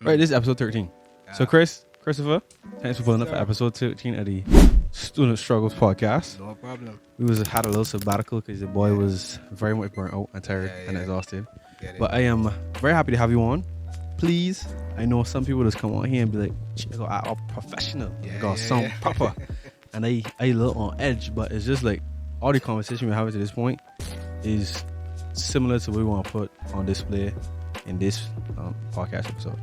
Right, this is episode 13. So, Christopher, thanks for pulling up for episode 13 of the Student Struggles podcast. No problem. We had a little sabbatical because the boy was very much burnt out and tired and exhausted. But I am very happy to have you on. Please, I know some people just come on here and be like, I got act all professional, I got sound proper, and I a little on edge. But it's just like all the conversation we're having to this point is similar to what we want to put on display in this podcast episode.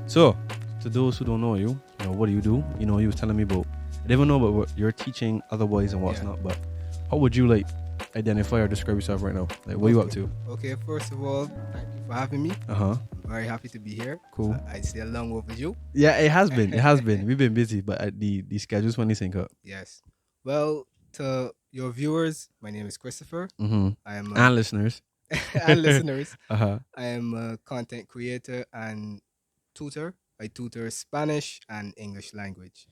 So, to those who don't know you, what do you do? You were telling me about, I didn't know about what you're teaching other boys and what's not, but how would you identify or describe yourself right now? Like, what are you up to? Okay, first of all, thank you for having me. I'm very happy to be here. Cool. I stay along overdue. Yeah, it has been. It has been. We've been busy, but the schedules when they sync up. Yes. Well, to your viewers, my name is Christopher. I am and listeners. and listeners. I am a content creator and tutor. I tutor Spanish and English language.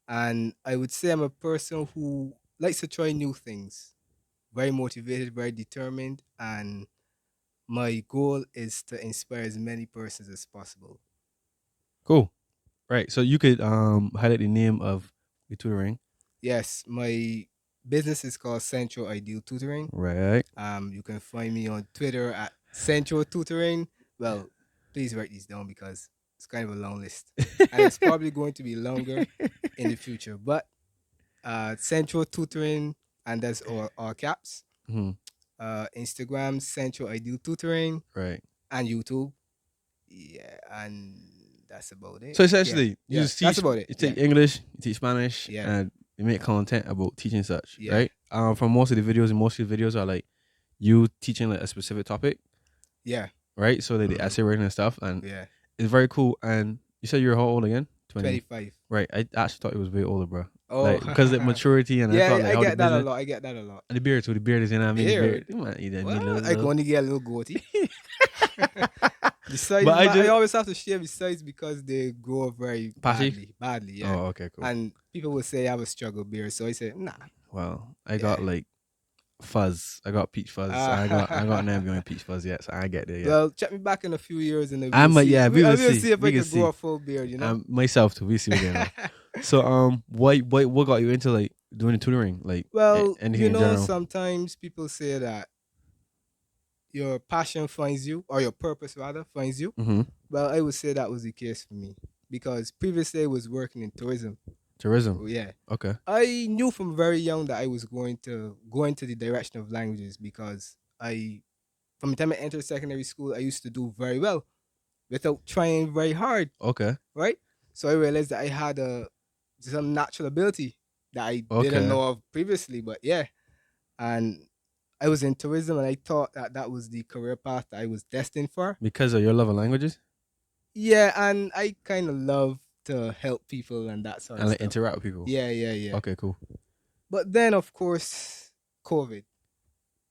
And I would say I'm a person who likes to try new things. Very motivated, very determined, and my goal is to inspire as many persons as possible. Cool. Right. So you could highlight the name of the tutoring. Yes, my business is called Central Ideal Tutoring. Right. You can find me on Twitter at Central Tutoring. Well, please write these down because it's kind of a long list. And it's probably going to be longer in the future. But Central Tutoring, and that's all caps. Instagram, Central Ideal Tutoring. Right. And YouTube. Yeah, and that's about it. So essentially, you just teach, that's about it. You teach English, you teach Spanish, Yeah. and you make content about teaching such, right? From most of the videos, and most of the videos are like you teaching like a specific topic. Yeah. Right? So like the essay writing and stuff, and yeah, it's very cool. And you said you're how old again? 25. Right. I actually thought it was way older, bro. Oh, because of maturity and yeah, I, thought, like, I get that a lot. I get that a lot. And the beard too. The beard is, you know what I mean? Beard. I can only get a little goatee. The sides, but I always have to shave the sides because they grow very badly. Yeah. Oh, okay, cool. And people will say I have a struggle beard, so I say nah. Well, I got like fuzz. I got peach fuzz. I got never going peach fuzz yet, so I get there. Yeah. Well, check me back in a few years and we will see if I can grow a full beard. Myself too. We see again. So what got you into like doing the tutoring? Like, well, sometimes people say that your passion finds you, or your purpose rather finds you. Well, I would say that was the case for me because previously I was working in tourism. Tourism? Yeah. Okay. I knew from very young that I was going to go into the direction of languages because from the time I entered secondary school, I used to do very well without trying very hard. Okay. Right? So I realized that I had some natural ability that I didn't know of previously, but yeah. And I was in tourism and I thought that was the career path that I was destined for. Because of your love of languages? Yeah, and I kind of love to help people and that sort of stuff. And interact with people? Yeah. Okay, cool. But then, of course, COVID.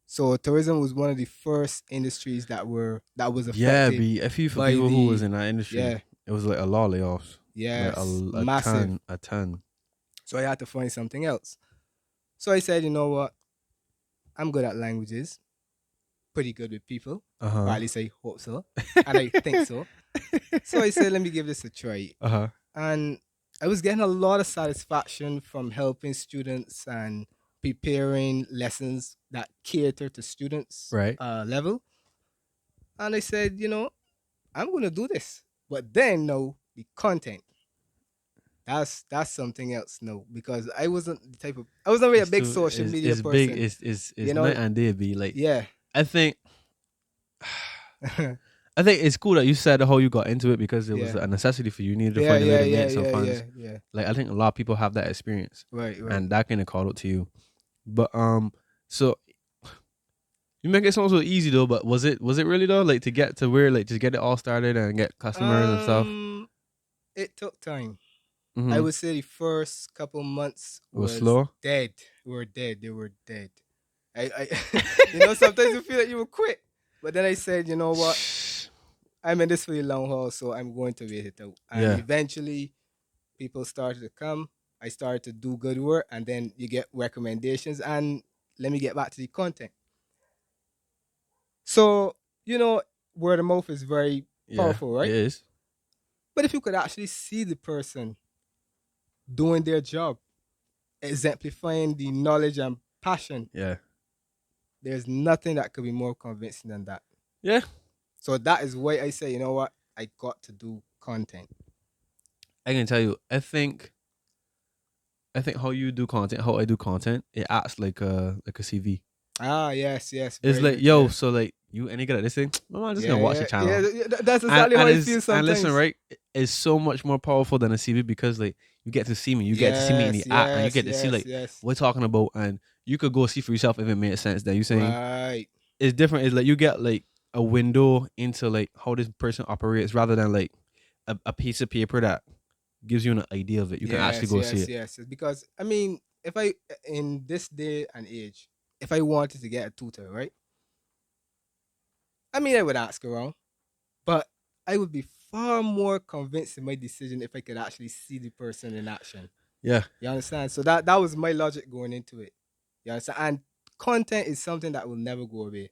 So tourism was one of the first industries that was affected. Yeah, a few people who was in that industry. Yeah. It was like a lot of layoffs. Yeah, like massive. A ton. So I had to find something else. So I said, you know what? I'm good at languages. Pretty good with people. Or at least I hope so. And I think so. So I said, let me give this a try. And I was getting a lot of satisfaction from helping students and preparing lessons that cater to students' level. And I said, I'm going to do this. But then, no, the content. That's something else, no, because I wasn't really a big social media person. It's night and day, be like. Yeah. I think it's cool that you said how you got into it because it was a necessity for you. You needed to find a way to make some funds. Yeah. Like I think a lot of people have that experience. Right. And that kind of called out to you. But so you make it sound so easy though, but was it really though? Like to get to where just get it all started and get customers and stuff? It took time. I would say the first couple months was slow. Dead. We were dead. They were dead. I sometimes you feel like you will quit. But then I said, you know what? I'm in this for the long haul, so I'm going to wait it out. And eventually, people started to come. I started to do good work, and then you get recommendations. And let me get back to the content. So, word of mouth is very powerful, right? It is. But if you could actually see the person doing their job, exemplifying the knowledge and passion, Yeah. there's nothing that could be more convincing than that. Yeah. So that is why I say, you know what? I got to do content. I can tell you, I think how you do content, how I do content, it acts like a CV. Ah, yes. It's very like, good, yo, yeah. so like you any good at this thing? I'm just Yeah, gonna watch the channel. that's exactly how I feel sometimes. And listen, right? It's so much more powerful than a CV because like you get to see me, you get to see me in the act, and you get to see like what we're talking about, and you could go see for yourself if it made sense. That you saying Right. it's different. It's like you get like a window into like how this person operates rather than like a piece of paper that gives you an idea of it. You can actually go see it. Yes. Because I mean, if I in this day and age, if I wanted to get a tutor, right? I mean, I would ask around, but I would be far more convinced in my decision if I could actually see the person in action. Yeah. You understand? So that was my logic going into it. You understand? And content is something that will never go away.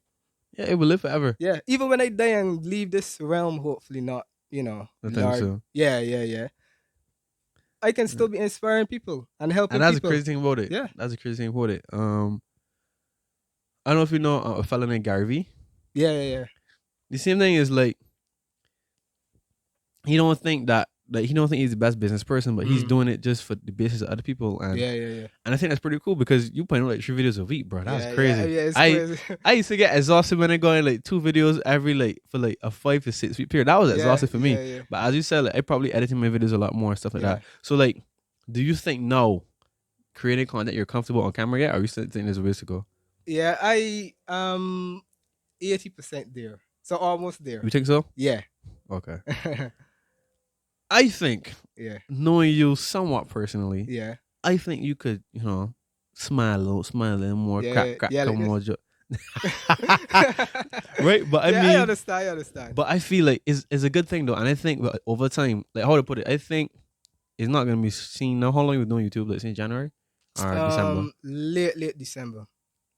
Yeah, it will live forever. Yeah. Even when I die and leave this realm, hopefully not, Nothing soon. Yeah. I can still be inspiring people and helping people. And that's the crazy thing about it. Yeah. That's the crazy thing about it. I don't know if you know a fella named Gary V. Yeah. The same thing is like he don't think he's the best business person, but he's doing it just for the business of other people. And yeah. And I think that's pretty cool because you putting out like 3 videos a week, bro. That's crazy. Yeah, it's crazy. I used to get exhausted when I go in like 2 videos every like for like a 5 to 6 week period. That was exhausting for me. Yeah. But as you said, like I probably editing my videos a lot more and stuff like that. So like, do you think now creating content you're comfortable on camera yet, or are you still think there's a ways to go? Yeah, I 80% there. So almost there. You think so? Yeah. Okay. I think, knowing you somewhat personally, I think you could, smile a little more, crack a more joke. Right? But I mean, I understand. But I feel like it's a good thing though, and I think over time, like how to put it, I think it's not gonna be seen now. How long you been doing YouTube? Like since January or December? Late December.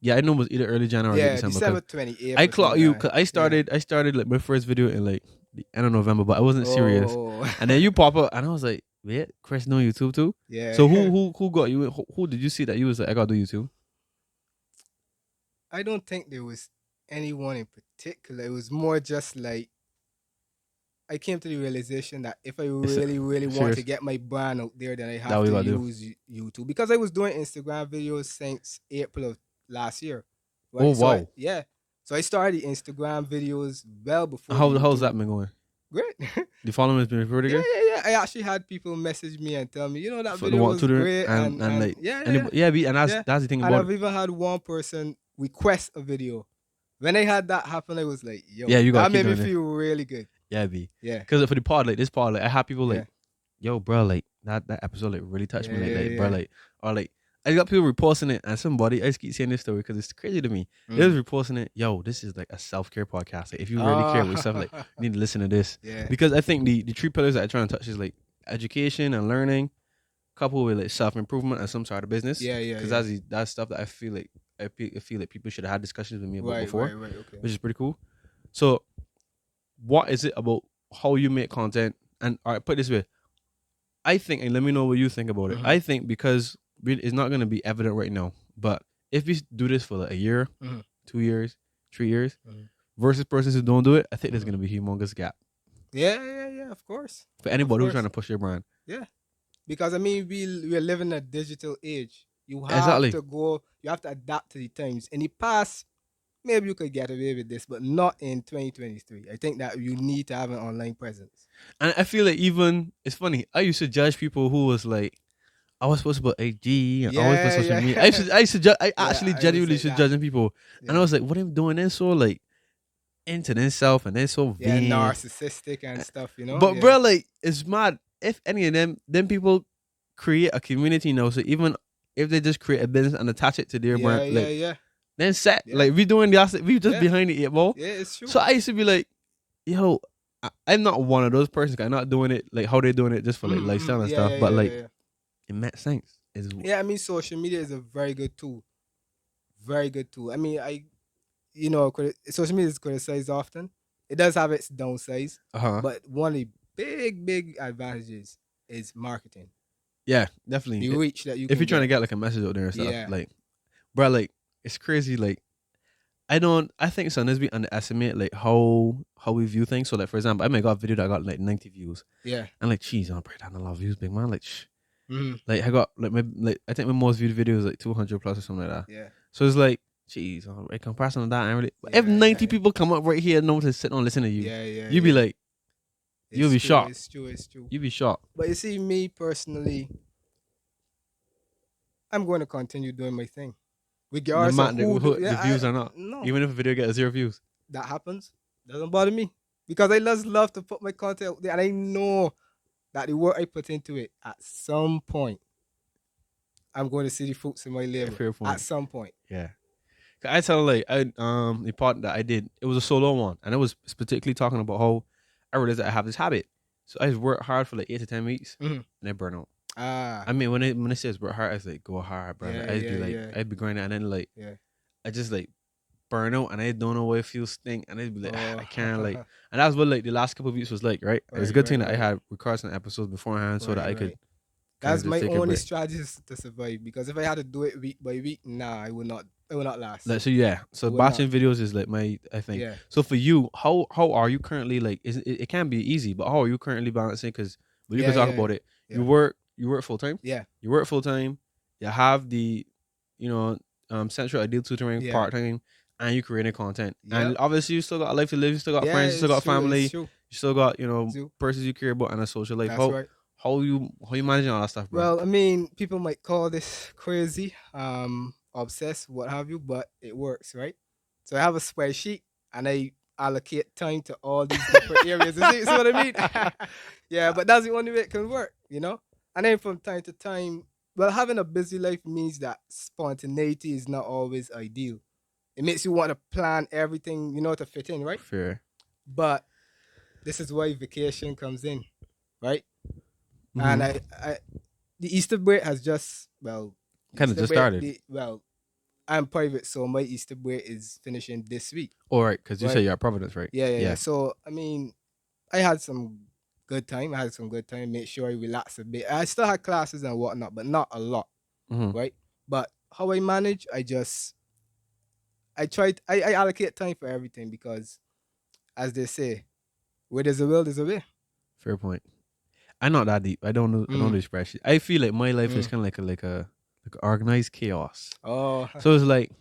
Yeah, I know it was either early January or December. December 28th. I clocked you because I started like my first video in like the end of November, but I wasn't serious. And then you pop up, and I was like, "Wait, Chris know YouTube too?" Yeah. So who got you? Who did you see that you was like, "I gotta do YouTube"? I don't think there was anyone in particular. It was more just like I came to the realization that if I really want to get my brand out there, then I have to use YouTube because I was doing Instagram videos since April of last year. Right? Oh wow! So I started Instagram videos well before. How's that been going? Great. The following has been pretty good. Yeah. I actually had people message me and tell me, that video was great, and like and that's the thing about it. I've even had one person request a video. When I had that happen, I was like, yo, that made me feel really good. Yeah, because for the pod, like this pod, like I have people like, yo, bro, like that episode like really touched me, bro, like or like I got people reposting it, and somebody I just keep saying this story because it's crazy to me. They was reposting it, yo, this is like a self-care podcast. Like if you really care about stuff, like you need to listen to this. Because I think the 3 pillars that I try to touch is like education and learning, coupled with like self-improvement and some sort of business. Because that's stuff that I feel like people should have had discussions with me about before, okay. which is pretty cool. So what is it about how you make content? And all right, put it this way, I think, and let me know what you think about it. I think because it's not going to be evident right now, but if we do this for like a year, 2 years, 3 years, versus persons who don't do it, I think there's going to be a humongous gap. Yeah, of course. For anybody who's trying to push their brand. Yeah. Because I mean, we're living in a digital age. You have to go, you have to adapt to the times. In the past, maybe you could get away with this, but not in 2023. I think that you need to have an online presence. And I feel like even, it's funny, I used to judge people who was like, I was supposed to put IG and I was supposed to social media. I actually genuinely should judging people. Yeah. And I was like, what am I doing? They're so like into themselves and they're so vain. Narcissistic and stuff, But bro, like, it's mad. If any of them people create a community now, so even if they just create a business and attach it to their brand, then set. Like we doing the asset, we just behind the 8 ball. Yeah, it's true. So I used to be like, yo, I'm not one of those persons. I'm not doing it like how they doing it just for like lifestyle and stuff. But like it makes sense. I mean, social media is a very good tool. Very good tool. I mean, social media is criticized often. It does have its downsides. But one of the big advantages is marketing. Yeah, definitely. The reach that you If can you're trying to get. get like a message out there and stuff, Yeah. like, bro, like it's crazy. Like, I think sometimes we underestimate like how we view things. So like, for example, I may got a video that got like 90 views. Yeah. And like, geez, I'm pretty down a lot of views, big man. Like, Mm-hmm. like I got like I think my most viewed video is like 200 plus or something like that. Yeah. So it's like, geez, in comparison to that, I really. But Yeah, if 90 yeah. people come up right here and know to sit and listen to you, Yeah. you'd be like, you'll be shocked. It's true. You'd be shocked. But you see, me personally, I'm going to continue doing my thing, regardless of the views are not. No, Even if a video gets 0 views, that happens. Doesn't bother me because I just love to put my content out there, and I know that the work I put into it at some point, I'm going to see the fruits of my labor at some point. Yeah. I tell like the part that I did, it was a solo one, and it was particularly talking about how I realized that I have this habit. So I just work hard for like 8 to 10 weeks, and I burn out. I mean, when it says work hard, I was like, go hard, bro. I'd be grinding, and then like, I just like burn out, and I don't know what it feels stink, and I'd be like, I can't like, and that's what like the last couple of weeks was like, right? It's a good thing that I had recorded some episodes beforehand so that I could. That's my only strategy to survive, because if I had to do it week by week, I would not last. Like, so batching videos is like I think. Yeah. So for you, how are you currently like? It can be easy, but how are you currently balancing? Because you can talk about it. Yeah. You work full time. Yeah. You work full time. You have the, Central Ideal Tutoring part time, and you creating content. Yep. And obviously, you still got a life to live. You still got friends. You still got family. You still got persons you care about and a social life. That's right. How you managing all that stuff, bro? Well, I mean, people might call this crazy, obsessed, what have you, but it works, right? So I have a spreadsheet and I allocate time to all these different areas. You see what I mean? Yeah, but that's the only way it can work, And then from time to time, well, having a busy life means that spontaneity is not always ideal. It makes you want to plan everything, to fit in, right? Fair. But this is why vacation comes in, right? And the Easter break has just started. I'm private, so my Easter break is finishing this week. All right, because you say you're at Providence, right? Yeah. So I mean, I had some good time. Make sure I relax a bit. I still had classes and whatnot, but not a lot, right? But how I manage, I allocate time for everything, because, as they say, where there's a will, there's a way. Fair point. I'm not that deep. I don't know. I don't do spreadsheet. I feel like my life is kind of like a organized chaos. Oh, so it's like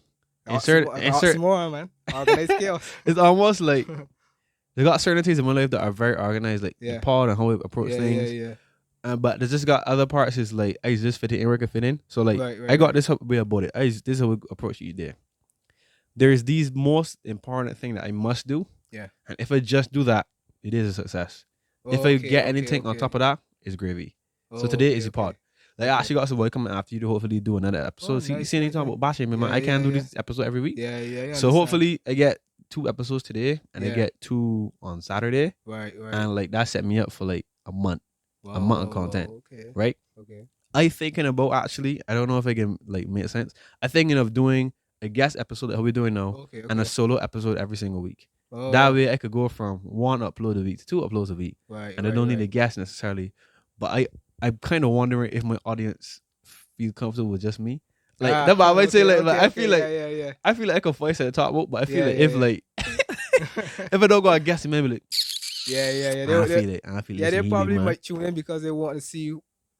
insert more, man. Organized chaos. It's almost like they got certain things in my life that are very organized, like the pod and how we approach things. Yeah. But there's just got other parts is like I just fit it in where I can fit in. So like I got this way about it. This is how we approach you there. There's these most important thing that I must do. Yeah. And if I just do that, it is a success. If I get anything on top of that, it's gravy. So today is your pod. Like I actually got some boy coming after you to hopefully do another episode. See anything talking about bashing me, man. I can't do this episode every week. Yeah. So hopefully I get 2 episodes today and I get 2 on Saturday. Right. And like that set me up for like a month. A month of content. Okay. Right? Okay. I thinking about actually, I don't know if I can like make sense. I thinking of doing a guest episode that we're doing now and a solo episode every single week. That way I could go from 1 upload a week to 2 uploads a week. And I don't need a guest necessarily. But I'm kind of wondering if my audience feel comfortable with just me. Like that's what I might say. I feel like I feel like I can voice at the top, but I feel like if like if I don't go a guest, it may be like I feel it. Yeah, they probably might tune in because they want to see,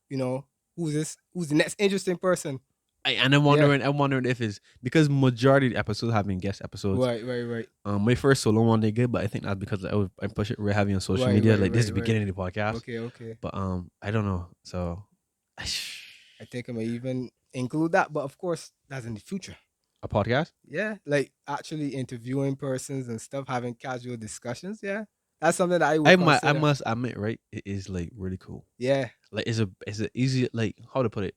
who's the next interesting person. And I'm wondering if it's because majority of the episodes have been guest episodes. Right. My first solo one they good, but I think that's because I push it real heavy on social media. This is the beginning of the podcast. Okay. But I don't know. So I think I may even include that, but of course that's in the future. A podcast? Yeah, like actually interviewing persons and stuff, having casual discussions. Yeah, that's something that I must admit, right? It is like really cool. Yeah, like it's a easy, like how to put it.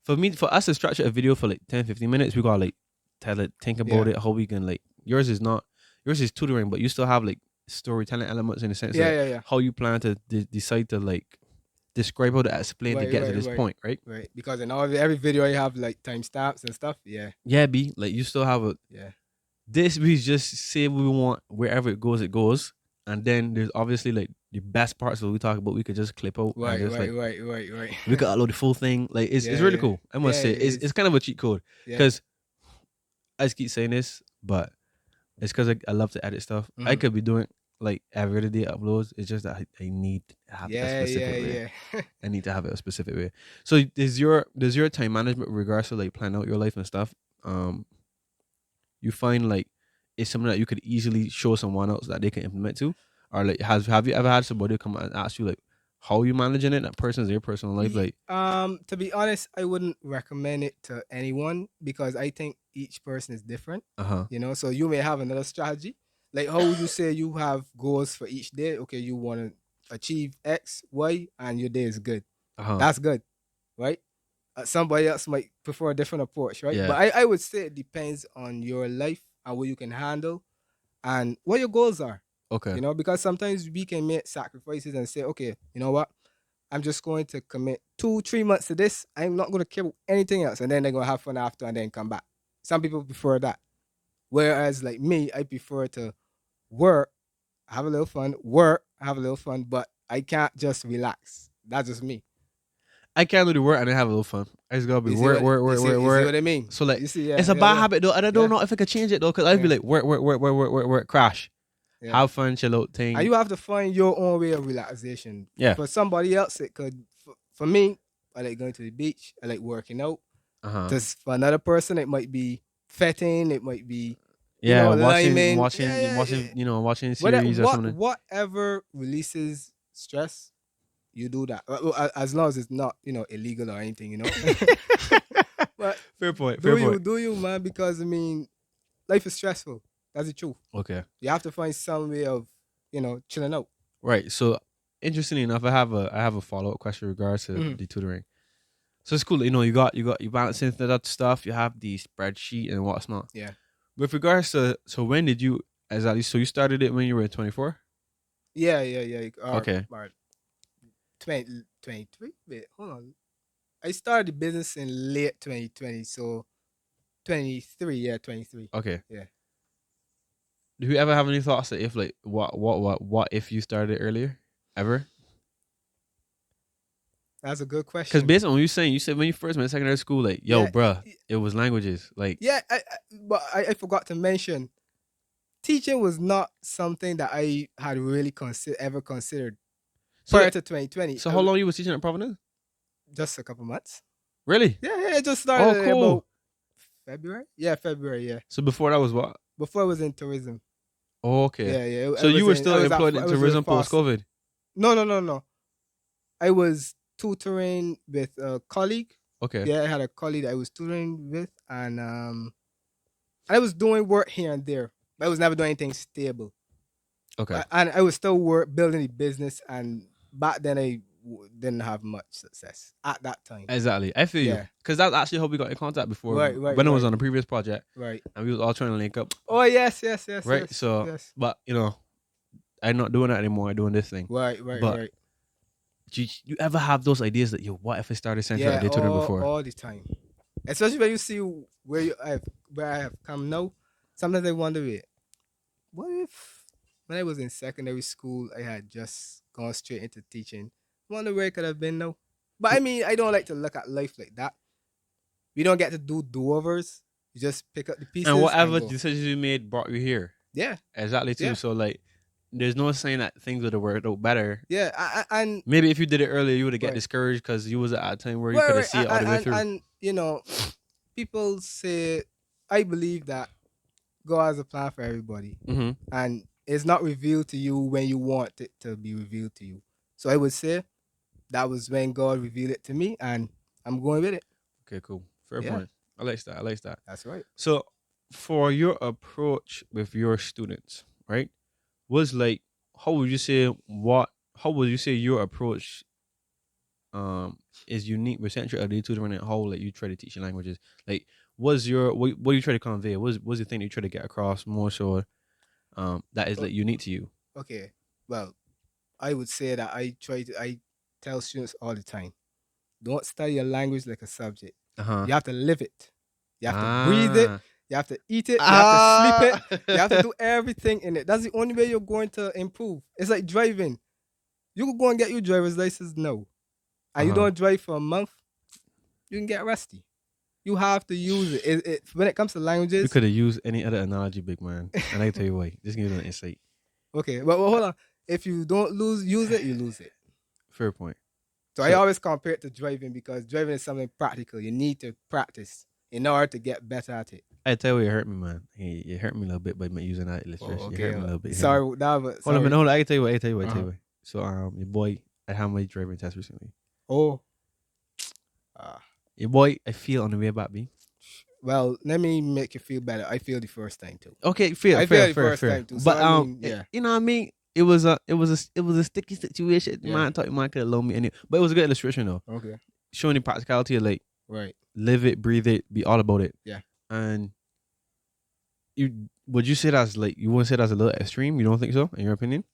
For us to structure a video for like 10-15 minutes, we gotta like think about it, how we can like yours is tutoring, but you still have like storytelling elements in the sense of how you plan to decide to like describe how to explain to get to this point, right? Right. Because in every video you have like timestamps and stuff. Yeah. Yeah, like you still have a this we just say we want wherever it goes, and then there's obviously like the best parts that we talk about. We could just clip out and Right, just right, like right, right, right. we could upload the full thing. Like it's Yeah, really yeah, cool. I must yeah. say It it's is. kind of a cheat code Yeah. because I just keep saying this, but it's because I love to edit stuff. I could be doing like every other day uploads. It's just that I need to have it a specific way. Yeah. I need to have it a specific way. So does your time management with regards to like plan out your life and stuff? You find like it's something that you could easily show someone else that they can implement to, or like have you ever had somebody come and ask you like how you managing it? That person's their personal life, like To be honest, I wouldn't recommend it to anyone because I think each person is different. You know, so you may have another strategy. Like, how would you say you have goals for each day? Okay, you want to achieve X, Y, and your day is good. That's good, right? Somebody else might prefer a different approach, right? Yeah. But I would say it depends on your life and what you can handle and what your goals are. Okay. You know, because sometimes we can make sacrifices and say, okay, you know what? I'm just going to commit 2-3 months to this. I'm not going to care about anything else. And then they're going to have fun after and then come back. Some people prefer that. Whereas, like me, I prefer to work, have a little fun, work, have a little fun, but I can't just relax. That's just me. I can't do the work and then have a little fun. I just gotta be You see work, what, work, you work, see, work, you see work. what I mean? So like You see, yeah, it's a yeah, bad yeah. habit though, and I don't Yeah. know if I could change it though, because I'd be Yeah. like work, crash, Yeah. have fun, chill out, thing. And you have to find your own way of relaxation. Yeah. For somebody else, it could. For me, I like going to the beach. I like working out. Just for another person, it might be fetting. It might be, watching, liming. watching series or something. Whatever releases stress, you do that. As long as it's not, illegal or anything, But Fair point. do you, man? Because I mean, life is stressful. That's the truth. Okay. You have to find some way of, chilling out. Right. So, interestingly enough, I have a follow up question in regards to the tutoring. So it's cool. You balancing that stuff. You have the spreadsheet and what's not. Yeah. With regards to, so when did you exactly? So you started it when you were 24. Yeah. Okay. 23. Wait, hold on. I started the business in late 2020, so 23. Yeah, 23. Okay. Yeah. Do you ever have any thoughts that if like what if you started earlier ever? That's a good question. Because based on what you said when you first went to secondary school, like bruh, it was languages. Like but I forgot to mention, teaching was not something that I had really ever considered prior to 2020. So how long you was teaching at Providence? Just a couple months. Really? Yeah, it just started. Oh, cool. About February. Yeah, February. Yeah. So before that was what? Before I was in tourism. Oh, okay. Yeah. So you were still employed in tourism post COVID? No. I was tutoring with a colleague. Okay. Yeah, I had a colleague that I was tutoring with, and I was doing work here and there, but I was never doing anything stable. Okay. And I was still building the business, and back then I didn't have much success at that time. Exactly. I feel you. Because that's actually how we got in contact before. Right. When I was on a previous project. Right. And we was all trying to link up. Oh, yes. Right? Yes, so, yes. But, I'm not doing that anymore. I'm doing this thing. Right. But you ever have those ideas that, what if I started Central at tutoring before? All the time. Especially when you see where I have come now. Sometimes I wonder, what if when I was in secondary school, I had just gone straight into teaching? I wonder where it could have been now. But I mean, I don't like to look at life like that. We don't get to do do-overs. You just pick up the pieces. And whatever decisions you made brought you here. Yeah. Exactly, too. Yeah. So, there's no saying that things would have worked out better. Yeah, and maybe if you did it earlier, you would have get discouraged because you was at a time where you could have seen it all the way through. And people say, I believe that God has a plan for everybody, and it's not revealed to you when you want it to be revealed to you. So I would say that was when God revealed it to me, and I'm going with it. Okay, cool. Fair point. I like that. That's right. So, for your approach with your students, right? Was how would you say your approach is unique with Central LD tutoring and how you try to teach your languages? What do you try to convey? What's the thing that you try to get across more so that is unique to you? Okay. Well, I would say that I tell students all the time, don't study a language like a subject. You have to live it. You have to breathe it. You have to eat it. You have to sleep it. You have to do everything in it. That's the only way you're going to improve. It's like driving. You could go and get your driver's license now, and you don't drive for a month, you can get rusty. You have to use it. When it comes to languages, you could have used any other analogy, big man. And I tell you why. Just give you an insight. Okay, but hold on. If you don't use it, you lose it. Fair point. So I always compare it to driving because driving is something practical. You need to practice in order to get better at it. I tell you, it hurt me, man. It hurt me a little bit by using that illustration. Okay, it hurt me a little bit. Sorry, hold on a minute. Hold on. I tell you what. So, your boy, I had my driving test recently. Oh. Your boy, I feel on the way back, B. Well, let me make you feel better. I feel the first time too. Okay, fair. Time too. But so, I mean, yeah. You know what I mean? It was a sticky situation. Yeah. Man, I thought you might could have loaned me any, but it was a good illustration though. Okay. Showing the practicality of like, right, live it, breathe it, be all about it. Yeah. And would you say that's like, you wouldn't say that's a little extreme? You don't think so, in your opinion?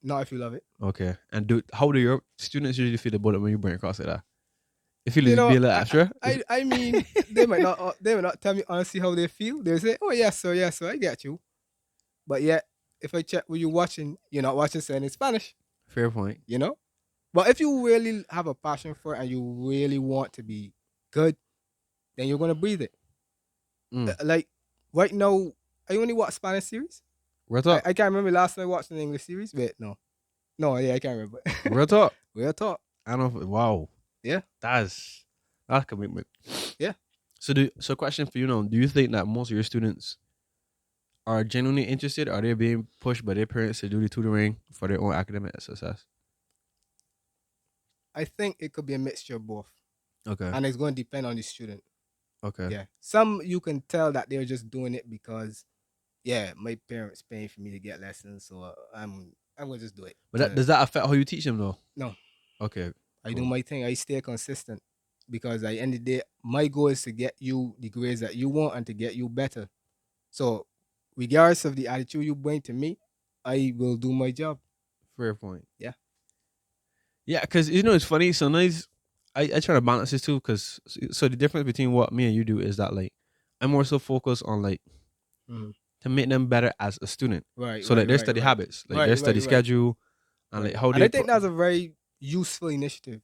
Not if you love it. Okay. And how do your students usually feel about it when you bring it across like that? If you be a little extra. I mean, they might not tell me honestly how they feel. They say, "Oh yes, sir, I get you." But yet, if I check what you're watching, you're not watching saying in Spanish. Fair point. You know? But if you really have a passion for it and you really want to be good, then you're gonna breathe it. Like right now, I only watch Spanish series. Real talk. I can't remember last time I watched an English series. Wait, no, yeah, I can't remember. Real talk. Real talk. I don't know. Wow. Yeah. That's commitment. Yeah. So question for you now, do you think that most of your students are genuinely interested? Are they being pushed by their parents to do the tutoring for their own academic success? I think it could be a mixture of both. Okay. And it's going to depend on the student. Okay. Yeah. Some you can tell that they're just doing it because, yeah, my parents paying for me to get lessons, so I'm gonna just do it. But does that affect how you teach them though? No. Okay. I do my thing. I stay consistent because at the end of the day, my goal is to get you the grades that you want and to get you better. So, regardless of the attitude you bring to me, I will do my job. Fair point. Yeah. Yeah, because it's funny. Sometimes I try to balance this too. Because so the difference between what me and you do is that like I'm more so focused on like to make them better as a student. Right. So their study habits, like their study schedule, and like how they. I think that's a very useful initiative.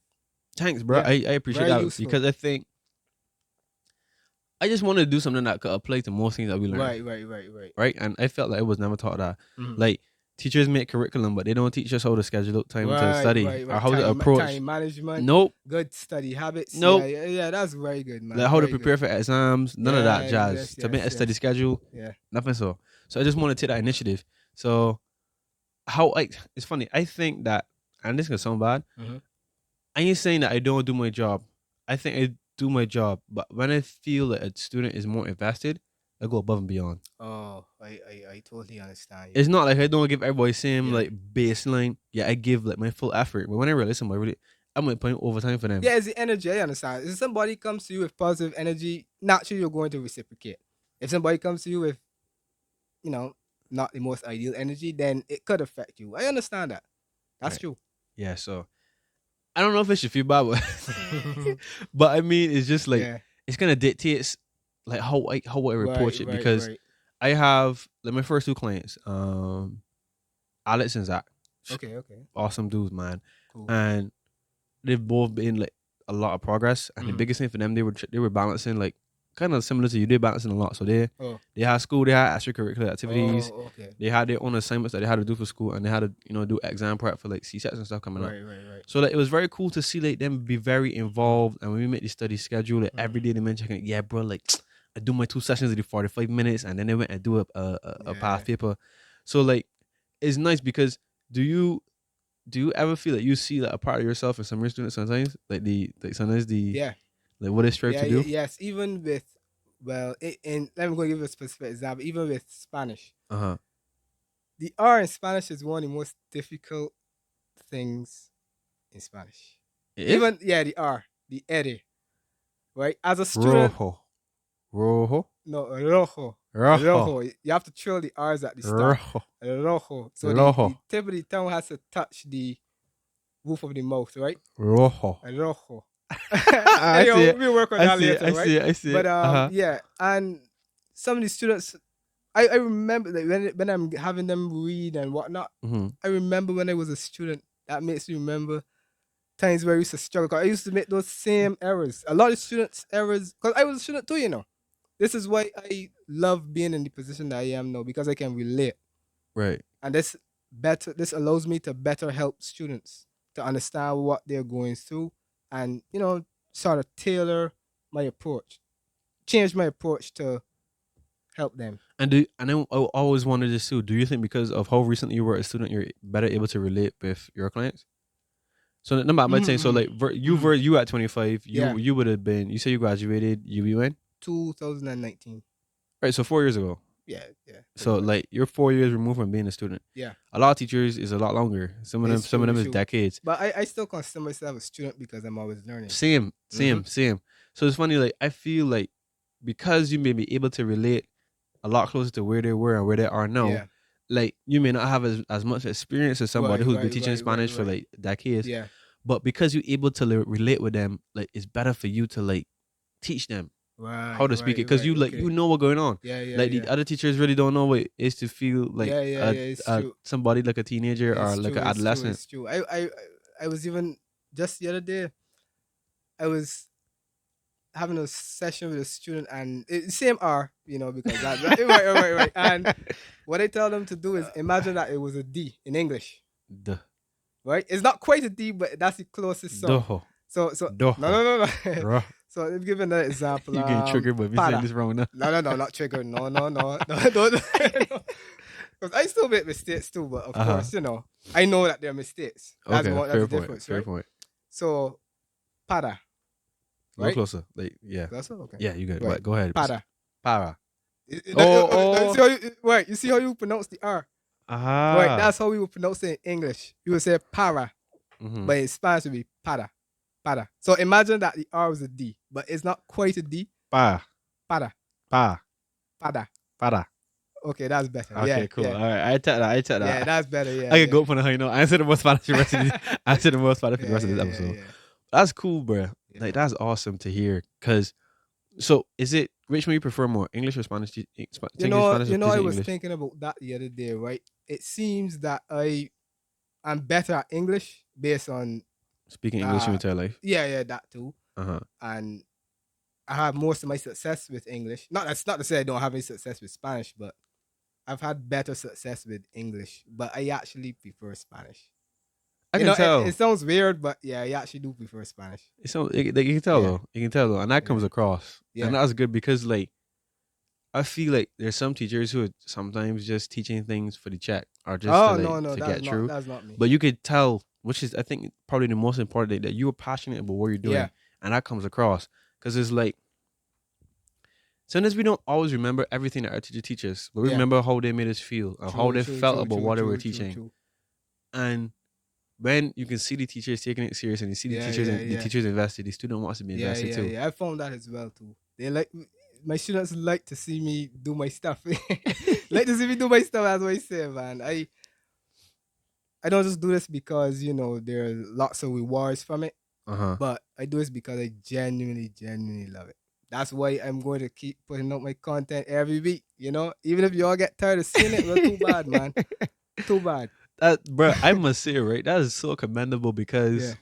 Thanks, bro. Yeah. I appreciate that useful. Because I think I just wanted to do something that could apply to most things that we learn. Right. And I felt like it was never taught that. Like teachers make curriculum, but they don't teach us how to schedule out time to study or how to approach time management. Nope. Good study habits. Nope. Yeah, that's very good, man. Like how to prepare for exams. None of that jazz. To make a study schedule. Yeah. Nothing so. So I just want to take that initiative. So it's funny. I think that, and this is gonna sound bad. I ain't saying that I don't do my job. I think I do my job, but when I feel that a student is more invested, I go above and beyond. Oh, I totally understand. It's not like I don't give everybody same like baseline. Yeah, I give like my full effort, but when I realize somebody, I'm like putting overtime for them. Yeah, it's the energy. I understand. If somebody comes to you with positive energy, naturally you're going to reciprocate. If somebody comes to you with, not the most ideal energy, then it could affect you. I understand that. That's true. Yeah, so I don't know if it should feel bad, but I mean, it's just like it's gonna dictate like how I approach it because I have like my first two clients, Alex and Zach. Okay. Awesome dudes, man. Cool. And they've both been like a lot of progress. And the biggest thing for them, they were balancing like kind of similar to you. They're balancing a lot. So they had school, they had extracurricular activities. Oh, okay. They had their own assignments that they had to do for school, and they had to do exam prep for like CSETs and stuff coming up. Right. So like it was very cool to see like them be very involved. And when we make the study schedule, like every day they mention, yeah, bro, like I do my 2 sessions in the 45 minutes, and then they went and do a past paper. So like it's nice because do you ever feel like you see like a part of yourself in some of your students sometimes? Like like what they strive to do? Yes, even with and let me go give you a specific example. Even with Spanish. The R in Spanish is one of the most difficult things in Spanish. Even the R, the ere. Right? As a student. Rojo. No, rojo. You have to trill the R's at the start. Rojo. So the tip of the tongue has to touch the roof of the mouth, right? Rojo. I see it. We work on that later, right? I see it. But yeah, and some of these students, I remember like when I'm having them read and whatnot. I remember when I was a student. That makes me remember times where I used to struggle. 'Cause I used to make those same errors. A lot of students' errors, because I was a student too, you know. This is why I love being in the position that I am now, because I can relate. Right. And this allows me to better help students to understand what they're going through and, you know, sort of tailor my approach. Change my approach to help them. And I always wanted this too. Do you think because of how recently you were a student, you're better able to relate with your clients? So no matter my saying, so like you at 25, you would have been. You say you graduated. You when? 2019. Right. So 4 years ago. Yeah. So like you're 4 years removed from being a student. Yeah. A lot of teachers is a lot longer. Some of them is decades. But I still consider myself a student because I'm always learning. Same. So it's funny. Like I feel like because you may be able to relate a lot closer to where they were and where they are now. Yeah. Like you may not have as much experience as somebody who's been teaching Spanish for like decades. Yeah. But because you're able to relate with them, like it's better for you to like teach them how to speak it, because you know what's going on. Like the other teachers really don't know what it is to feel like somebody like a teenager or like an adolescent. It's true. I was even just the other day, I was having a session with a student and same R, you know, because that right. And what I tell them to do is imagine that it was a D in English. Duh. Right? It's not quite a D, but that's the closest sound. Duh. So no. So let me give another example. You getting triggered by me saying this wrong now? No, not triggered. No. Because I still make mistakes too, but of course, you know, I know that they're mistakes. That's the difference, fair right? point. So, para. Right? Go closer. Like, yeah. Closer? Okay. Yeah, you good. Right. Go ahead. Para. Wait, you see how you pronounce the R? Aha. Right, that's how we would pronounce it in English. You would say para, but in Spanish it would be para. So imagine that the R was a D, but it's not quite a D. Para. Okay, that's better. Okay, cool. Yeah. All right, I take that. Yeah, that's better. Yeah, I can go for the you know. I answer the most Spanish for the rest of this episode. Yeah. That's cool, bro. Yeah. Like that's awesome to hear. Cause, so is it which one you prefer more, English or Spanish? You know, I was thinking about that the other day. Right, it seems that I'm better at English based on speaking English your entire life. Yeah, that too. And I have most of my success with English. That's not to say I don't have any success with Spanish, but I've had better success with English. But I actually prefer Spanish. I can tell. It sounds weird, but yeah, I actually do prefer Spanish. You can tell though. You can tell though, and that comes across. Yeah. And that's good because like I feel like there's some teachers who are sometimes just teaching things for the check or just to get through. That's not me. But you could tell, which is I think probably the most important thing, that you are passionate about what you're doing, and that comes across. Because it's like sometimes we don't always remember everything that our teacher teaches, but we remember how they made us feel or how they felt about what they were teaching. And when you can see the teachers taking it serious and you see the teachers invested, the student wants to be invested too. Yeah, I found that as well too. They like my students like to see me do my stuff. Like to see me do my stuff, as I say, man. I don't just do this because, you know, there are lots of rewards from it. But I do this because I genuinely love it. That's why I'm going to keep putting out my content every week, you know? Even if you all get tired of seeing it, well, too bad, man. Too bad. Bro, I must say, right? That is so commendable because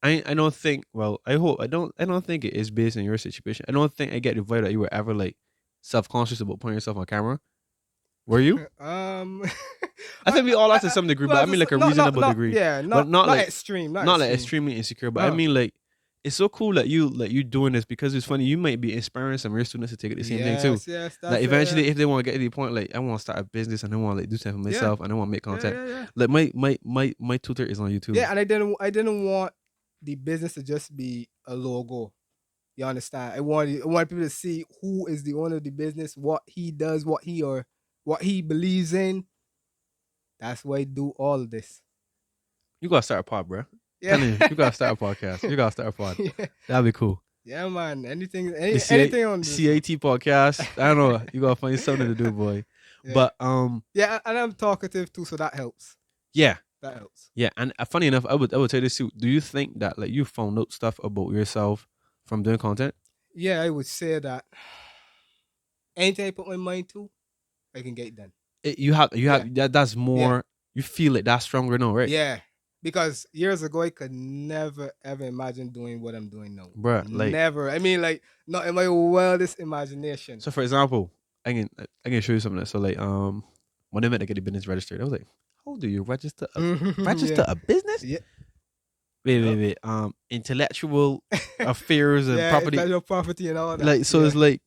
I don't think, well, I don't think it is based on your situation. I don't think I get the vibe that you were ever like self-conscious about putting yourself on camera. Were you? I think we all are to some degree, but I mean like a reasonable degree. Yeah, not like extreme. Not like extremely insecure, but I mean like it's so cool that you doing this because it's funny. You might be inspiring some of your students to take it the same thing too. Yes, like eventually, if they want to get to the point, like I want to start a business and I want to like do something for myself and I want to make content. Like my tutor is on YouTube. Yeah, and I didn't want the business to just be a logo. You understand? I want people to see who is the owner of the business, what he does, what he believes in. That's why I do all of this. You gotta start a pod, bro. Yeah. You gotta start a podcast. You gotta start a pod. Yeah. That'd be cool. Yeah, man. Anything on this. CAT podcast. I don't know. You gotta find something to do, boy. Yeah. But yeah, and I'm talkative too, so that helps. Yeah. That helps. Yeah, and funny enough, I would tell you this too. Do you think that like you found out stuff about yourself from doing content? Yeah, I would say that anything I put my mind to, I can get it done. You have that's more. You feel it. That's stronger now, right? Yeah. Because years ago, I could never ever imagine doing what I'm doing now. Bruh, Never. I mean, like, not in my wildest imagination. So, for example, I can show you something. So, like, when I meant to get the business registered, I was like, "How do you register a business?" Yeah. Wait. Intellectual affairs and property, intellectual property and all that. like, so it's like,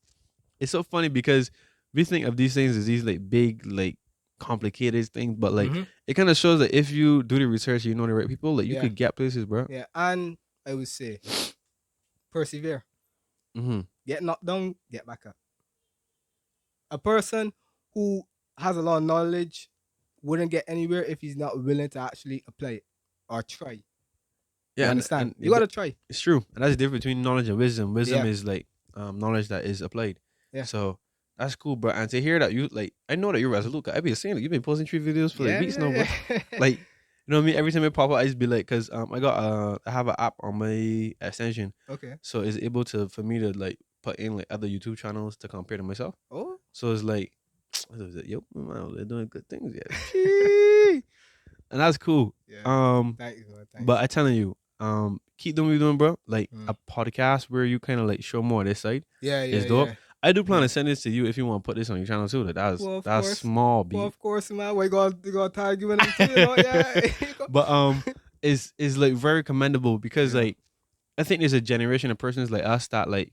it's so funny because we think of these things as these like big, like complicated things, but like it kind of shows that if you do the research, you know the right people, like you could get places, bro. Yeah, and I would say persevere. Get knocked down, get back up. A person who has a lot of knowledge wouldn't get anywhere if he's not willing to actually apply it or try. Yeah, you understand? And you gotta try. It's true, and that's the difference between knowledge and wisdom. Wisdom is like knowledge that is applied. Yeah. So that's cool, bro. And to hear that you like, I know that you're resolute. I be saying like, you've been posting 3 videos for like weeks now, bro. Like, you know what I mean? Every time I pop up, I just be like, cause I have an app on my extension. Okay. So it's able for me to like put in like other YouTube channels to compare to myself. Oh. So it's like, yo, man, they're doing good things, yeah. And that's cool. Yeah. Thank you. But I'm telling you, keep doing what you're doing, bro. Like a podcast where you kind of like show more of this side. Yeah, is dope. Yeah. I do plan to send this to you if you want to put this on your channel too. Like that's small, B. Well, of course, man. We gonna tag you in it too, you know? Yeah. But is like very commendable because like I think there's a generation of persons like us that like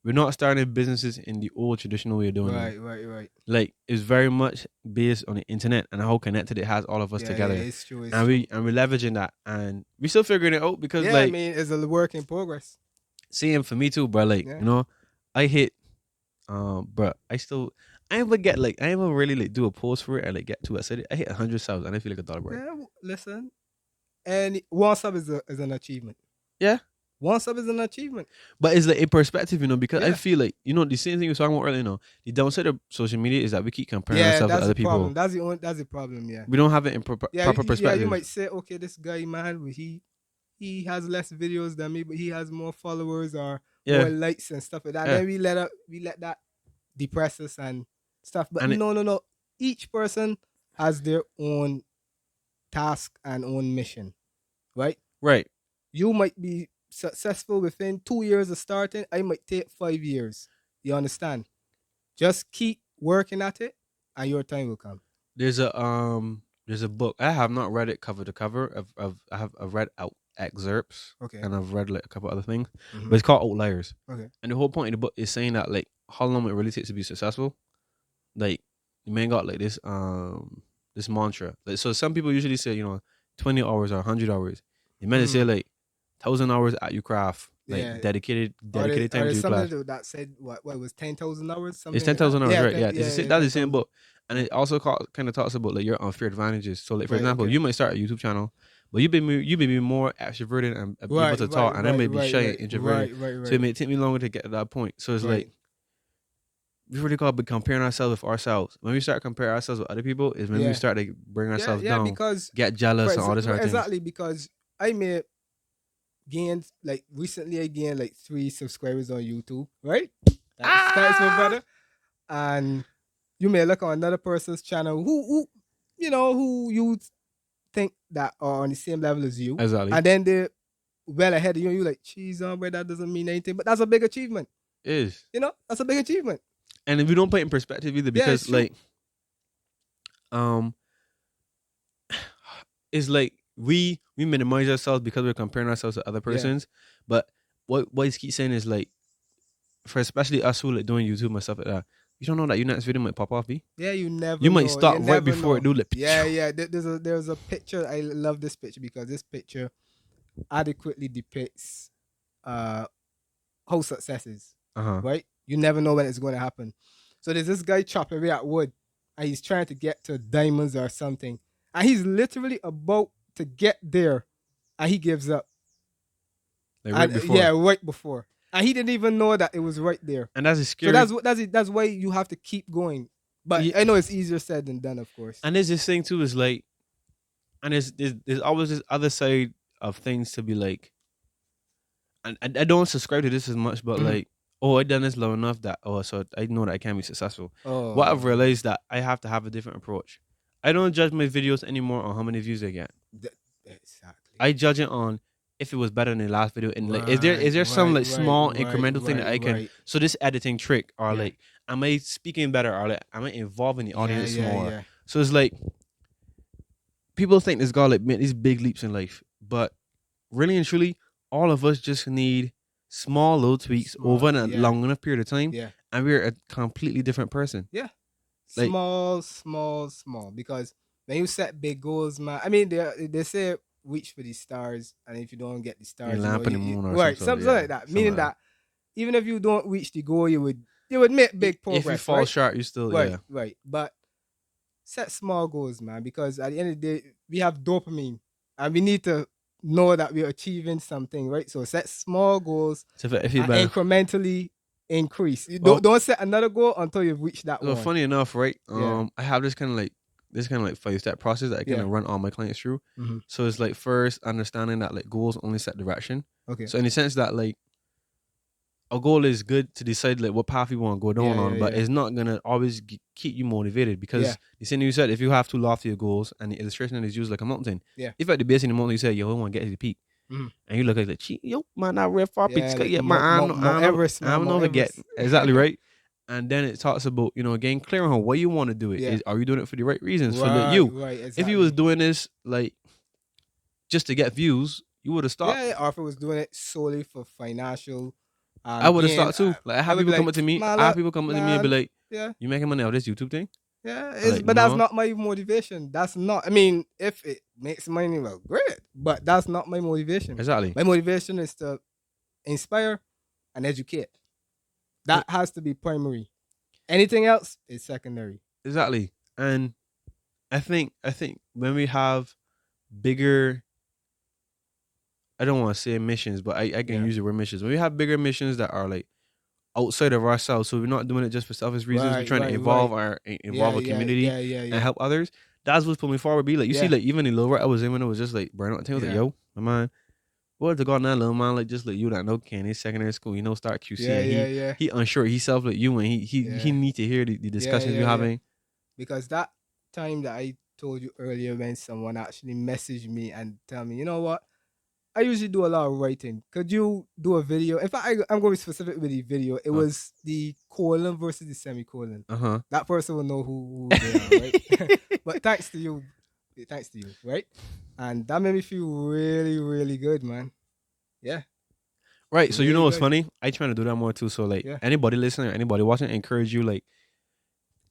we're not starting businesses in the old traditional way of doing it. Right. Like it's very much based on the internet and how connected it has all of us together. Yeah, it's true. And we're leveraging that and we still figuring it out because like, I mean, it's a work in progress. Same for me too, bro. Like, you know, I hit bro, I ain't really like do a post for it and like get to it. I hit 100 subs and I feel like $1, bro. Yeah, listen. And 1 sub is an achievement. Yeah. 1 sub is an achievement. But it's like in perspective, you know, because I feel like, you know, the same thing you were talking about earlier, you know, the downside of social media is that we keep comparing ourselves to other people. That's the problem, yeah. We don't have it in proper perspective. Yeah, you might say, okay, this guy, man, he has less videos than me, but he has more followers or more likes and stuff like that. Yeah. Then we let that depress us and stuff. But no. Each person has their own task and own mission, right? Right. You might be successful within 2 years of starting. I might take 5 years. You understand? Just keep working at it, and your time will come. There's a book. I have not read it cover to cover. I've read out excerpts. Okay. And I've read like a couple other things. But it's called Outliers. Okay. And the whole point of the book is saying that like how long it really takes to be successful. Like you may got like this mantra. Like, so some people usually say, you know, 20 hours or 100 hours. You meant to say like 1,000 hours at your craft, like dedicated time to your class. That said what was 10,000 hours? It's 10,000 hours, right? Yeah, that's the same book, and it also kind of talks about like your unfair advantages. So, like for example, you might start a YouTube channel, but you be more extroverted and able to talk, and I may be shy and introverted. So it may take me longer to get to that point. So it's like we really got to be comparing ourselves with ourselves. When we start comparing ourselves with other people, is when we start to bring ourselves down, because get jealous and all this other things. Exactly, because I may gained like recently I gained like 3 subscribers on YouTube, right? That's my brother. And you may look on another person's channel who you think that are on the same level as you. Exactly. And then they're well ahead of you, and you're like, geez, bro, that doesn't mean anything. But that's a big achievement. It is. You know, that's a big achievement. And if we don't put it in perspective either, because it's like we minimize ourselves because we're comparing ourselves to other persons. Yeah. But what he keeps saying is like, for especially us who like doing YouTube and stuff like that, you don't know that your next video might pop off, B. Yeah, you might start right before it do. Like, yeah. There's a picture. I love this picture because this picture adequately depicts how success is. Right? You never know when it's going to happen. So there's this guy chopping away at wood, and he's trying to get to diamonds or something, and he's literally about to get there, and he gives up. Like right before. Yeah, right before. And he didn't even know that it was right there. And that's scary. So that's why you have to keep going. But I know it's easier said than done, of course. And there's this thing too, is like, and there's always this other side of things to be like, and I don't subscribe to this as much, but like, I done this low enough that so I know that I can be successful. Oh. What I've realized that I have to have a different approach. I don't judge my videos anymore on how many views they get. Exactly. I judge it on if it was better than the last video, and like, is there some like small incremental thing that I can? So this editing trick, or like, am I speaking better, or like, am I involving the audience more? Yeah. So it's like people think this guy like made these big leaps in life, but really and truly, all of us just need small little tweaks over a long enough period of time, and we're a completely different person. Yeah, like, small. Because when you set big goals, man, I mean, they say reach for the stars, and if you don't get the stars, you lamp in the moon or something like that. Meaning that even if you don't reach the goal, you would make big progress. If you fall short, you still right. But set small goals, man, because at the end of the day, we have dopamine, and we need to know that we're achieving something, right? So set small goals, so if you and incrementally increase. Don't set another goal until you've reached that one. Funny enough, right? I have this kind of like 5-step process that I kind of run all my clients through. Mm-hmm. So it's like, first understanding that like goals only set direction. Okay. So in the sense that like a goal is good to decide like what path you want to go down on, but it's not gonna always keep you motivated, because the same you said, if you have too lofty goals and the illustration is used like a mountain, if at the base of the mountain you say, yo, I want to get to the peak, and you look like, yo, man, not real far peaks, like man, I don't know if I get exactly right. And then it talks about, again, clearing on what you want to do it. Are you doing it for the right reasons? For exactly. If you was doing this like just to get views, you would have stopped. Or if it was doing it solely for financial, I would have stopped too. Like, I have people come up to me. I have people come up to me and be like, "You making money out of this YouTube thing?" Yeah, but that's not my motivation. That's not. I mean, if it makes money, well, great. But that's not my motivation. Exactly. My motivation is to inspire and educate. That has to be primary. Anything else is secondary. Exactly. And I think when we have bigger, I don't want to say missions, but I can use the word missions. When we have bigger missions that are like outside of ourselves, so we're not doing it just for selfish reasons. We're trying to involve our community and help others. That's what's put me forward. Be like, you see, like even the lower I was in when it was just like burnout. I was like, yo, my man, what to go on that little man, like just like you that know Kenny secondary school, start QC. He unsure himself like you, and he need to hear the discussions you're having. Because that time that I told you earlier, when someone actually messaged me and tell me, you know what, I usually do a lot of writing. Could you do a video? In fact, I'm going to be specific with the video. It was the colon versus the semicolon. That person will know who they are, right? But thanks to you, right? And that made me feel really, really good, man. Yeah. Right. So really what's funny? I trying to do that more too. So like anybody listening or anybody watching, I encourage you, like,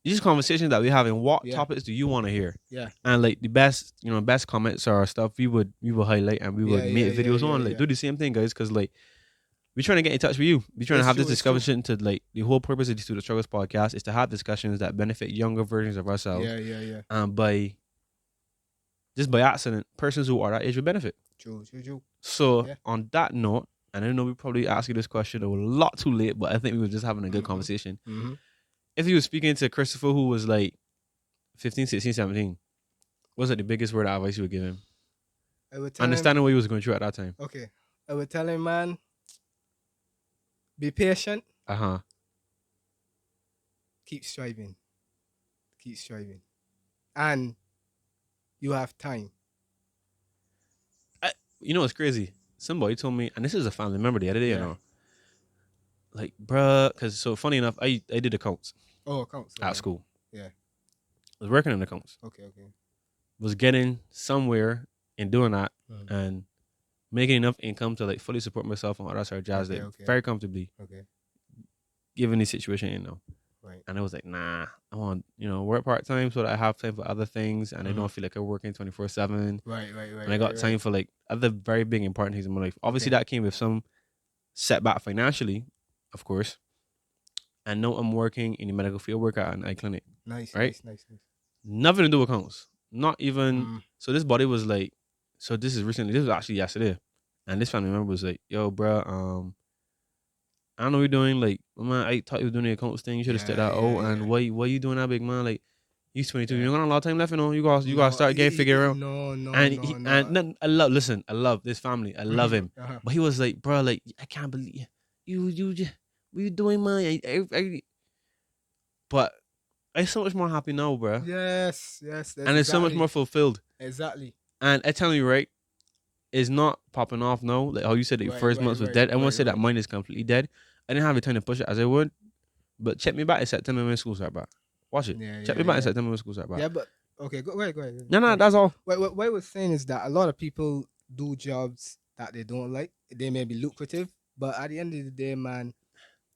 these conversations that we have, and what topics do you want to hear? Yeah. And like the best, best comments or stuff we would highlight, and we would make videos on. Like do the same thing, guys, because like we're trying to get in touch with you. We're trying to have this discussion to like the whole purpose of the Student Struggles podcast is to have discussions that benefit younger versions of ourselves. Yeah. And by accident, persons who are that age will benefit. True. So on that note, and I know we probably asked you this question a lot too late, but I think we were just having a good conversation. Mm-hmm. If you were speaking to Christopher, who was like 15, 16, 17, what's like the biggest word of advice you would give him? I would tell understanding him, what he was going through at that time. Okay. I would tell him, man, be patient. Keep striving. And you have time. You know what's crazy? Somebody told me, and this is a family member the other day, like, bruh, because so funny enough, I did accounts. Oh, accounts. At school. Yeah. I was working in accounts. Okay. Was getting somewhere in doing that and making enough income to like fully support myself and all that sort of jazz very comfortably. Okay. Given the situation, Right. And I was like, nah, I want, work part-time so that I have time for other things, and I don't feel like I'm working 24/7. Right. And I got time for like other very big important things in my life. Obviously, that came with some setback financially, of course. And now I'm working in the medical field, work at an eye clinic. Nice. Nothing to do with accounts. Not even. So this body was like, so this is recently, this was actually yesterday. And this family member was like, yo, bro, I don't know what you're doing. Like, man, I thought you were doing the accounts thing. You should have stepped out. And why you doing that, big man? Like, he's 22. You don't got a lot of time left, You gotta start getting figured out. No. And I love this family. I love him. But he was like, bro, like, I can't believe you What you doing, man? But I'm so much more happy now, bro. Yes. And it's so much more fulfilled. Exactly. And I tell you, right, it's not popping off now. Like how you said that your first month was dead. I won't say that mine is completely dead. I didn't have the time to push it as I would. But check me back in September when school start back. Watch it. Check me back in September when school start back. Yeah, but okay, go ahead. No, that's all. What I was saying is that a lot of people do jobs that they don't like. They may be lucrative, but at the end of the day, man,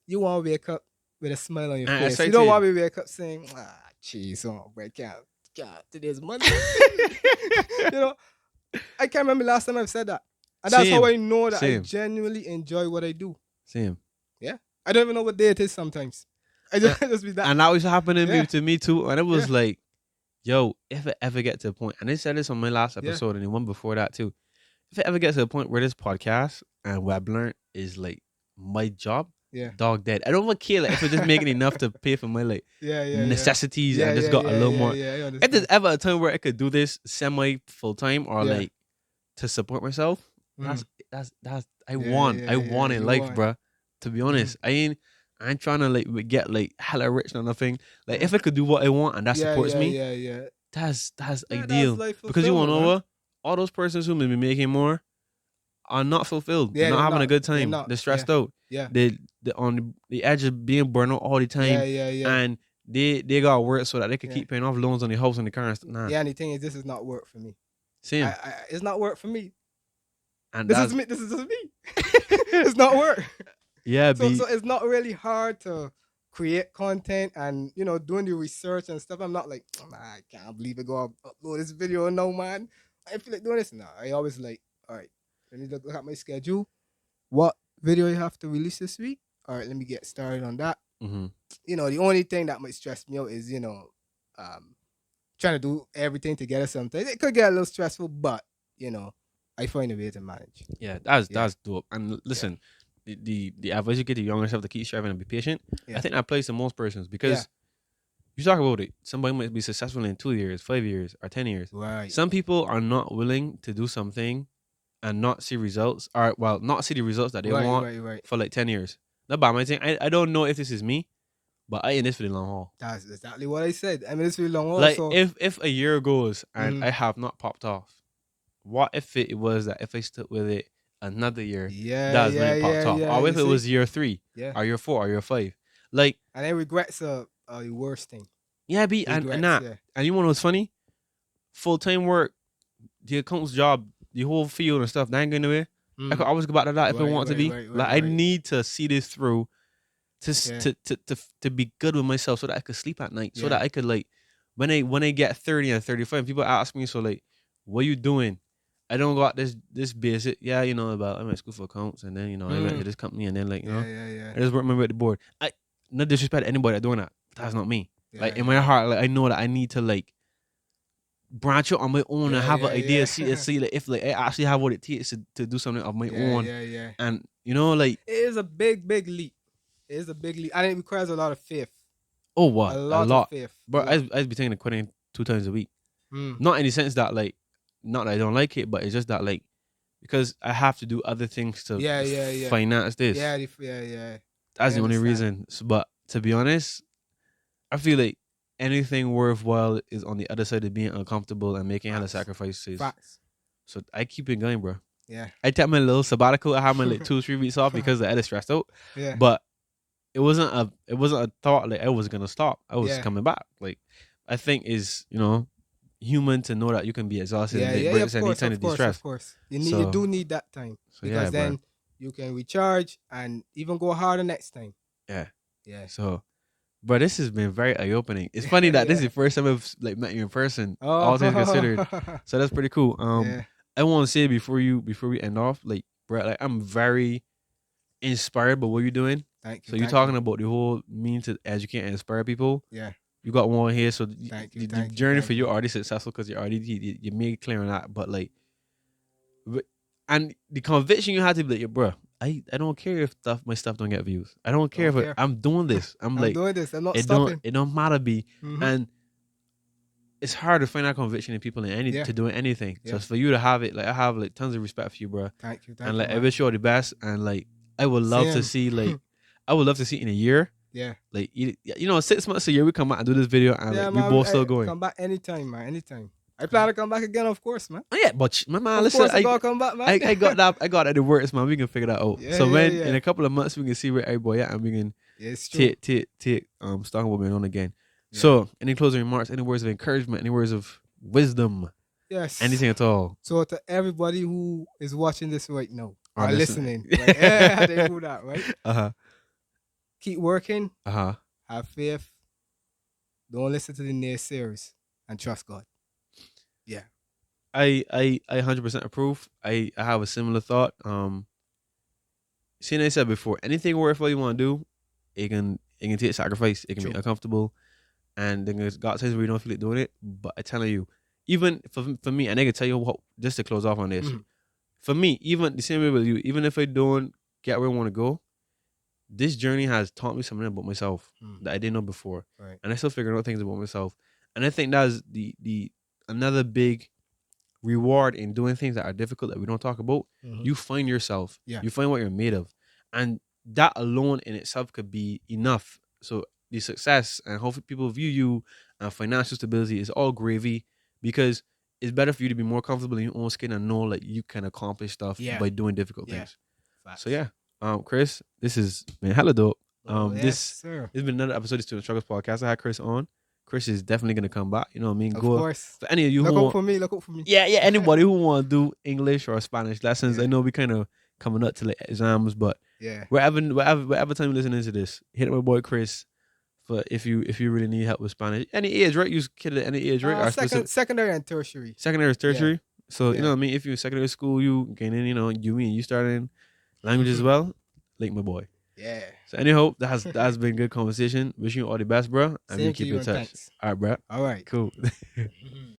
you want to wake up with a smile on your face. You don't want to wake up saying, jeez, oh, boy, can't, today's Monday. You know, I can't remember last time I've said that. And that's how I know that I genuinely enjoy what I do. Same. Yeah. I don't even know what day it is sometimes. I just be that. And that was happening to me too. And it was like, yo, if it ever get to a point, and I said this on my last episode and the one before that too, if it ever gets to a point where this podcast and Web Learn is like my job, dog dead. I don't even care like if it's just making enough to pay for my like necessities and just got a little more. If there's ever a time where I could do this semi full time or like to support myself, that's I want in life, bro. To be honest, I ain't trying to like get like hella rich or nothing. Like if I could do what I want and that supports me, that's ideal. Because you wanna know what? All those persons who may be making more are not fulfilled. They're not having a good time. They're stressed out. They're on the edge of being burnt out all the time. And they got work so that they can keep paying off loans on the house and the car and stuff. Nah. Yeah, and the thing is, this is not work for me. Same. It's not work for me. And this is me. This is just me. It's not work. Yeah, so it's not really hard to create content and, you know, doing the research and stuff. I'm not like, I can't believe I go upload this video now, man. I feel like doing this. No, I always like, all right, let me look at my schedule. What video you have to release this week? All right, let me get started on that. Mm-hmm. You know, the only thing that might stress me out is, you know, trying to do everything together sometimes. It could get a little stressful, but, you know, I find a way to manage. Yeah, that's dope. And listen, the advice you get to younger yourself to keep striving and be patient, I think that applies to most persons because you talk about it. Somebody might be successful in 2 years, 5 years, or 10 years. Right. Some people are not willing to do something and not see results, or not see the results that they want for like 10 years. Not bad, my thing. I don't know if this is me, but I in this for the long haul. That's exactly what I said. I mean, this for the long haul. Like if a year goes and I have not popped off, what if it was that if I stuck with it another year, that's when it popped off? Or if it was year 3, or year 4, or year 5, like, and then regrets are the worst thing. Yeah, and you want to what's funny? Full-time work, the accountant's job, the whole field and stuff, that ain't going nowhere. I could always go back to that if I want to be. I need to see this through to be good with myself so that I could sleep at night, so that I could, like, when I get 30 and 35, people ask me, so like, what you doing? I don't got this basic, you know, about I'm at school for accounts, and then, you know, I went to this company, and then, like, you know, I just work my way at the board. I not disrespect anybody that doing that. That's not me. Like, in my heart, like, I know that I need to, like, branch out on my own and have an idea, see like, if like I actually have what it takes to do something of my own. And, you know, like, it is a big leap. It is a big leap, and it requires a lot of faith. Oh, what? A lot of faith. But I'd be taking the quitting 2 times a week. Not in the sense that, like, not that I don't like it, but it's just that, like, because I have to do other things to finance this. Yeah. That's the only reason. But to be honest, I feel like anything worthwhile is on the other side of being uncomfortable and making hella sacrifices. Facts. So I keep it going, bro. Yeah. I take my little sabbatical. I had my like 2 or 3 weeks off because I had stressed out. Yeah. But it wasn't a thought like I was gonna stop. I was coming back. Like, I think is, you know, human to know that you can be exhausted and take breaks and need time to de-stress. Of course. You do need that time. Because then you can recharge and even go harder next time. Yeah. Yeah. So, but this has been very eye-opening. It's funny that this is the first time I've like met you in person. All things considered. So that's pretty cool. I want to say before we end off, like, bro, like, I'm very inspired by what you're doing. Thank you. So you're talking about the whole mean to educate and inspire people. Yeah. You got one here, so the journey for you already successful because you made it clear on that. But like, and the conviction you had to be like, bro, I don't care if my stuff don't get views. I don't care if I'm doing this. I'm doing this. I'm not stopping. It don't matter be. And it's hard to find that conviction in people to doing anything. So for you to have it, like, I have like tons of respect for you, bro. Thank you. And like, I wish you all the best. And like, I would love to see like I would love to see in a year. Yeah. Like, 6 months a year, we come out and do this video, and Yeah, like, man, we both still going. Come back anytime, man. Anytime. I plan to come back again, of course, man. Oh, yeah, but my man, Of listen, course, I gotta come back, man. I got that. I got that. It works, man. We can figure that out. Yeah, So yeah, in a couple of months, we can see where everybody at, and we can it's true. take stock of what we're on again. Yeah. So, any closing remarks? Any words of encouragement? Any words of wisdom? Yes. Anything at all? So to everybody who is watching this right now or listening. right? Yeah, they do that, right? Keep working. Have faith. Don't listen to the naysayers and trust God. Yeah. I 100% approve. I have a similar thought. See, I said before, anything worthwhile you want to do, it can take sacrifice. It can True. be uncomfortable, and then God says we don't feel like doing it. But I telling you, even for me, and I can tell you what, just to close off on this. For me, even the same way with you, even if I don't get where I want to go, this journey has taught me something about myself that I didn't know before, right. And I still figuring out things about myself. And I think that's the another big reward in doing things that are difficult that we don't talk about. You find yourself. Yeah. You find what you're made of, and that alone in itself could be enough. So the success and how people view you and financial stability is all gravy, because it's better for you to be more comfortable in your own skin and know like you can accomplish stuff by doing difficult things. Facts. So yeah, Chris, this is been hella dope. Yes, This has been another episode of Student Struggles Podcast. I had Chris on. Chris is definitely gonna come back. You know what I mean? Of course. For any of you look who out for me. Look out for me. Yeah. Anybody who want to do English or Spanish lessons, I know we kind of coming up to like exams, but wherever time you're listening to this, hit my boy Chris. For if you really need help with Spanish, any age, right? You kid at any age, right? Secondary and tertiary. Secondary and tertiary. So you know what I mean. If you're in secondary school, you getting you starting language as well. Like my boy. Yeah. So anyhow, that's been good conversation. Wishing you all the best, bro. And we keep in touch. Thanks. All right, bro. All right. Cool.